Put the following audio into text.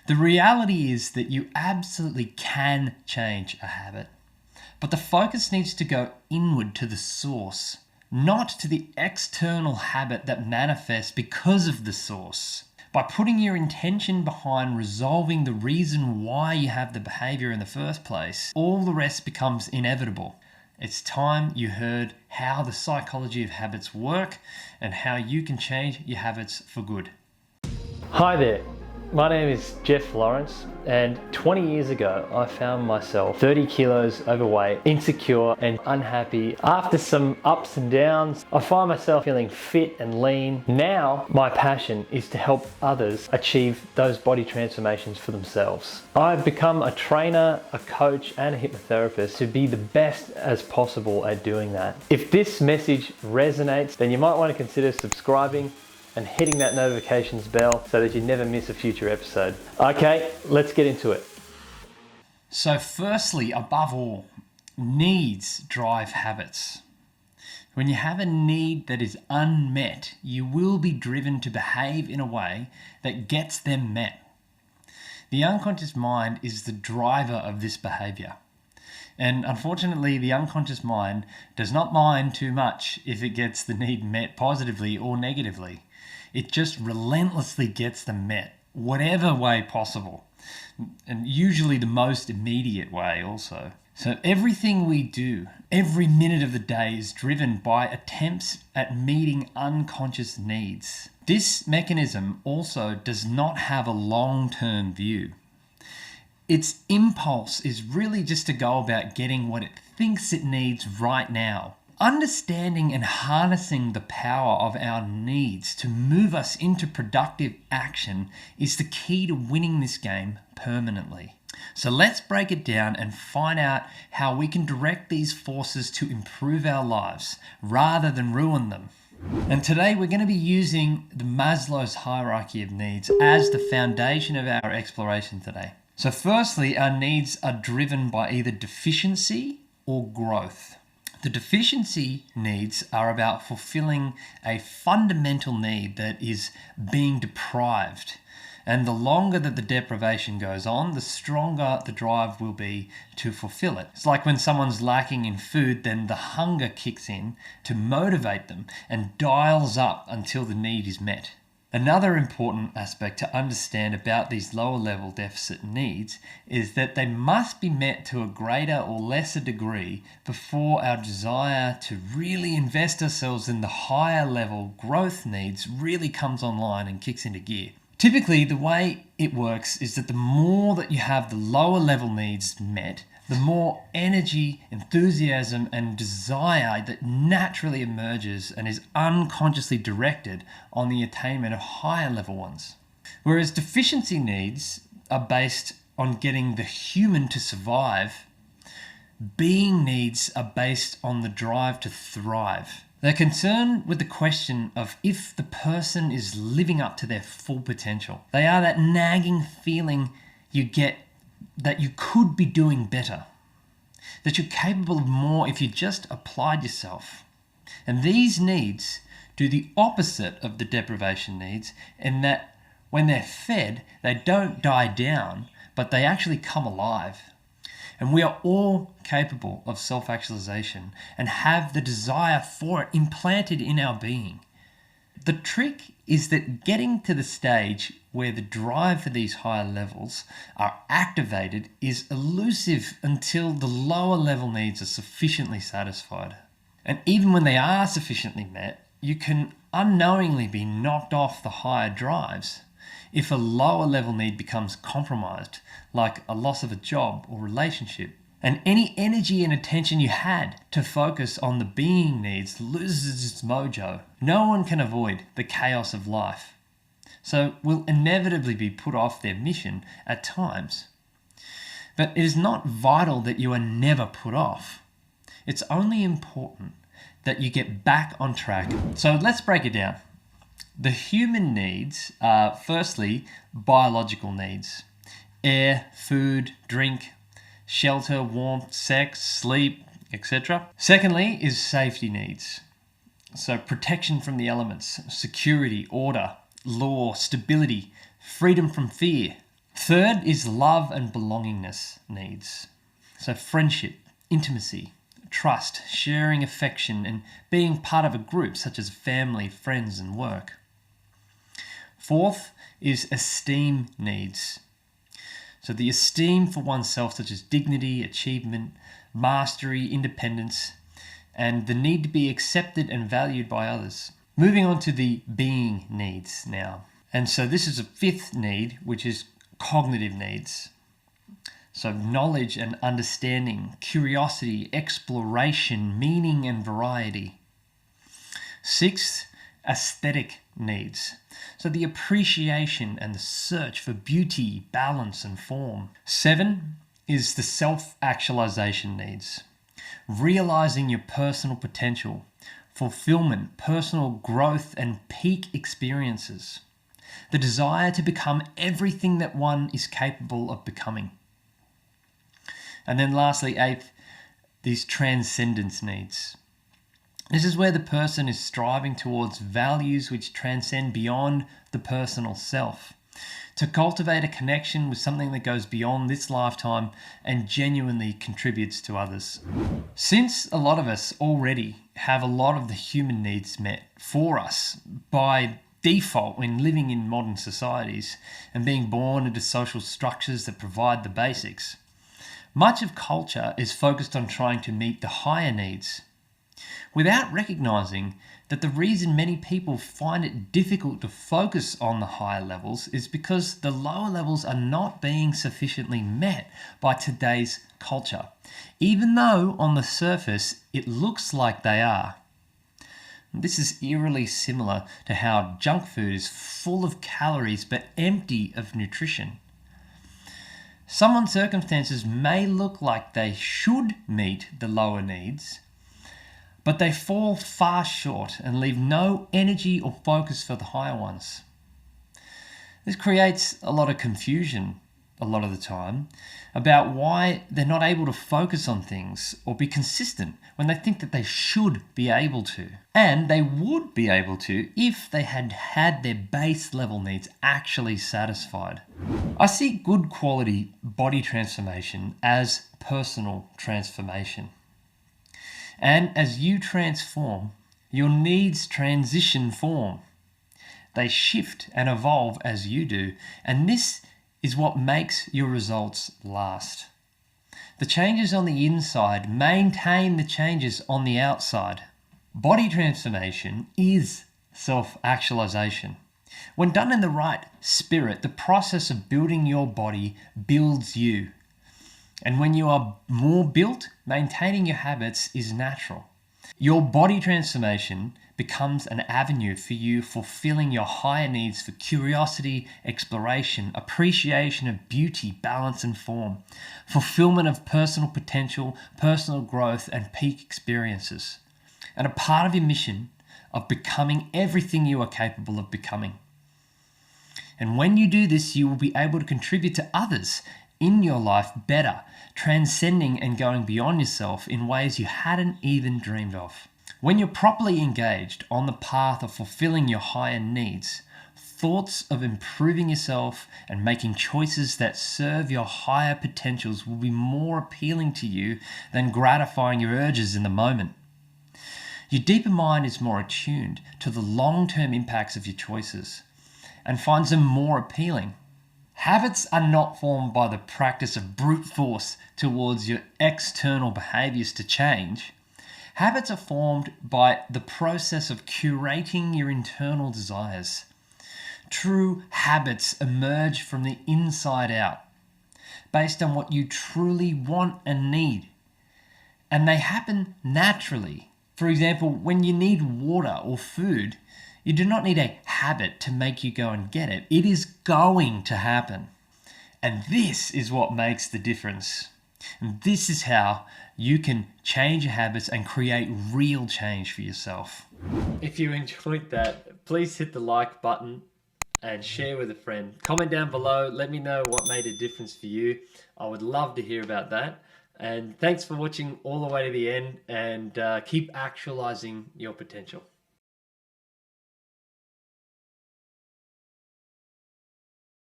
The reality is that you absolutely can change a habit, but the focus needs to go inward to the source, not to the external habit that manifests because of the source. By putting your intention behind resolving the reason why you have the behavior in the first place, all the rest becomes inevitable. It's time you heard how the psychology of habits work and how you can change your habits for good. Hi there, my name is Jeff Lawrence, and 20 years ago I found myself 30 kilos overweight, insecure and unhappy. After some ups and downs, I find myself feeling fit and lean. Now my passion is to help others achieve those body transformations for themselves. I've become a trainer, a coach and a hypnotherapist to be the best as possible at doing that. If this message resonates, then you might want to consider subscribing and hitting that notifications bell so that you never miss a future episode. Okay, let's get into it. So firstly, above all, needs drive habits. When you have a need that is unmet, you will be driven to behave in a way that gets them met. The unconscious mind is the driver of this behavior. And unfortunately, the unconscious mind does not mind too much if it gets the need met positively or negatively. It just relentlessly gets them met, whatever way possible, and usually the most immediate way also. So everything we do, every minute of the day is driven by attempts at meeting unconscious needs. This mechanism also does not have a long-term view. Its impulse is really just to go about getting what it thinks it needs right now. Understanding and harnessing the power of our needs to move us into productive action is the key to winning this game permanently. So let's break it down and find out how we can direct these forces to improve our lives rather than ruin them. And today we're going to be using the Maslow's hierarchy of needs as the foundation of our exploration today. So firstly, our needs are driven by either deficiency or growth. The deficiency needs are about fulfilling a fundamental need that is being deprived. And the longer that the deprivation goes on, the stronger the drive will be to fulfill it. It's like when someone's lacking in food, then the hunger kicks in to motivate them and dials up until the need is met. Another important aspect to understand about these lower level deficit needs is that they must be met to a greater or lesser degree before our desire to really invest ourselves in the higher level growth needs really comes online and kicks into gear. Typically, the way it works is that the more that you have the lower level needs met, the more energy, enthusiasm, and desire that naturally emerges and is unconsciously directed on the attainment of higher level ones. Whereas deficiency needs are based on getting the human to survive, being needs are based on the drive to thrive. They're concerned with the question of if the person is living up to their full potential. They are that nagging feeling you get that you could be doing better, that you're capable of more if you just applied yourself. And these needs do the opposite of the deprivation needs in that when they're fed, they don't die down, but they actually come alive. And we are all capable of self-actualization and have the desire for it implanted in our being. The trick is that getting to the stage where the drive for these higher levels are activated is elusive until the lower level needs are sufficiently satisfied. And even when they are sufficiently met, you can unknowingly be knocked off the higher drives if a lower level need becomes compromised, like a loss of a job or relationship. And any energy and attention you had to focus on the being needs loses its mojo. No one can avoid the chaos of life, so will inevitably be put off their mission at times. But it is not vital that you are never put off. It's only important that you get back on track. So let's break it down. The human needs are firstly biological needs: air, food, drink, shelter, warmth, sex, sleep, etc. Secondly is safety needs. So protection from the elements, security, order, law, stability, freedom from fear. Third is love and belongingness needs. So friendship, intimacy, trust, sharing affection, and being part of a group such as family, friends, and work. Fourth is esteem needs. So the esteem for oneself, such as dignity, achievement, mastery, independence, and the need to be accepted and valued by others. Moving on to the being needs now. And so this is a fifth need, which is cognitive needs. So knowledge and understanding, curiosity, exploration, meaning and variety. Sixth, aesthetic needs. So the appreciation and the search for beauty, balance and form. 7 is the self-actualisation needs. Realising your personal potential, fulfillment, personal growth and peak experiences. The desire to become everything that one is capable of becoming. And then lastly, 8th, these transcendence needs. This is where the person is striving towards values which transcend beyond the personal self, to cultivate a connection with something that goes beyond this lifetime and genuinely contributes to others. Since a lot of us already have a lot of the human needs met for us by default when living in modern societies and being born into social structures that provide the basics, much of culture is focused on trying to meet the higher needs, without recognizing that the reason many people find it difficult to focus on the higher levels is because the lower levels are not being sufficiently met by today's culture, even though on the surface it looks like they are. This is eerily similar to how junk food is full of calories but empty of nutrition. Someone's circumstances may look like they should meet the lower needs, but they fall far short and leave no energy or focus for the higher ones. This creates a lot of confusion a lot of the time about why they're not able to focus on things or be consistent when they think that they should be able to. And they would be able to if they had had their base level needs actually satisfied. I see good quality body transformation as personal transformation. And as you transform, your needs transition form. They shift and evolve as you do, and this is what makes your results last. The changes on the inside maintain the changes on the outside. Body transformation is self-actualization. When done in the right spirit, the process of building your body builds you. And when you are more built, maintaining your habits is natural. Your body transformation becomes an avenue for you fulfilling your higher needs for curiosity, exploration, appreciation of beauty, balance and form, fulfillment of personal potential, personal growth and peak experiences, and a part of your mission of becoming everything you are capable of becoming. And when you do this, you will be able to contribute to others in your life better, transcending and going beyond yourself in ways you hadn't even dreamed of. When you're properly engaged on the path of fulfilling your higher needs, thoughts of improving yourself and making choices that serve your higher potentials will be more appealing to you than gratifying your urges in the moment. Your deeper mind is more attuned to the long-term impacts of your choices and finds them more appealing. Habits are not formed by the practice of brute force towards your external behaviors to change. Habits are formed by the process of curating your internal desires. True habits emerge from the inside out, based on what you truly want and need. And they happen naturally. For example, when you need water or food, you do not need a habit to make you go and get it. It is going to happen. And this is what makes the difference. And this is how you can change your habits and create real change for yourself. If you enjoyed that, please hit the like button and share with a friend. Comment down below, let me know what made a difference for you. I would love to hear about that. And thanks for watching all the way to the end, and keep actualizing your potential.